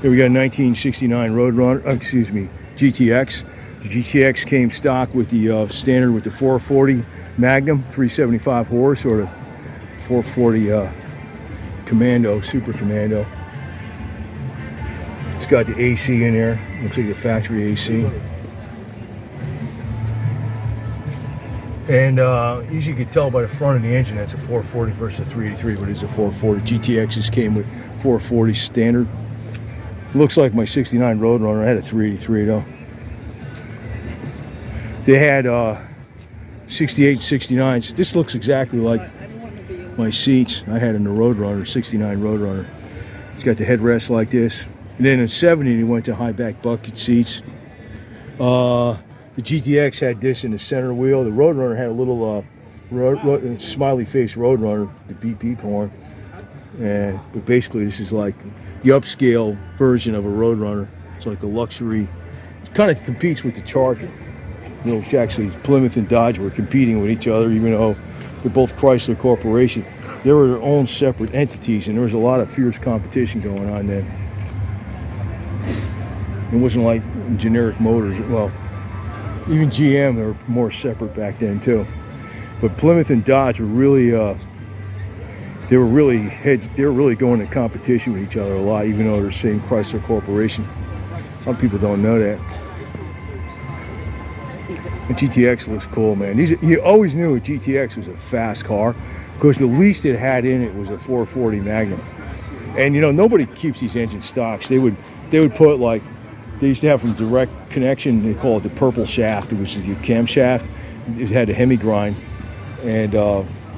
Here we got a 1969 Roadrunner, excuse me, GTX. The GTX came stock with the standard with the 440 Magnum, 375 horse, or the 440 Commando, Super Commando. It's got the AC in there. Looks like the factory AC. And as you can tell by the front of the engine, that's a 440 versus a 383, but it's a 440. GTXs came with 440 standard. Looks like my 69 Roadrunner. I had a 383 though. They had 68, 69s. This looks exactly like my seats I had in the Roadrunner, 69 Roadrunner. It's got the headrest like this. And then in 70, they went to high back bucket seats. The GTX had this in the center wheel. The Roadrunner had a little smiley face Roadrunner, the beep beep horn. But basically, this is like the upscale version of a Roadrunner. It's like a luxury. It kind of competes with the Charger. You know, it's actually Plymouth and Dodge were competing with each other, even though they're both Chrysler Corporation. They were their own separate entities, and there was a lot of fierce competition going on then. It wasn't like generic motors. Well, even GM, they were more separate back then too. But Plymouth and Dodge were really they were really going into competition with each other a lot, even though they're the same Chrysler Corporation. A lot of people don't know that. The GTX looks cool, man. You always knew a GTX was a fast car because the least it had in it was a 440 Magnum. And you know, nobody keeps these engine stocks. They would put, like, they used to have from direct connection, they call it the purple shaft. It was the camshaft. It had a Hemi grind and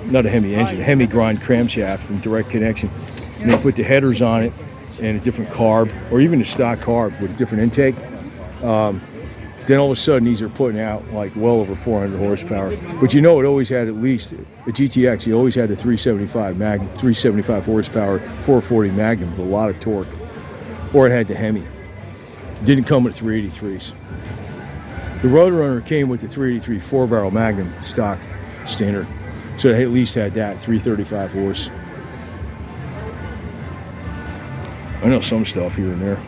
not a Hemi engine, a Hemi grind crankshaft from direct connection. And they put the headers on it and a different carb, or even a stock carb with a different intake. Then all of a sudden these are putting out like well over 400 horsepower. But you know, it always had at least, the GTX, you always had the 375 horsepower, 440 Magnum with a lot of torque. Or it had the Hemi. It didn't come with 383s. The Roadrunner came with the 383 4-barrel Magnum stock standard. So it at least had that, 335 horse. I know some stuff here and there.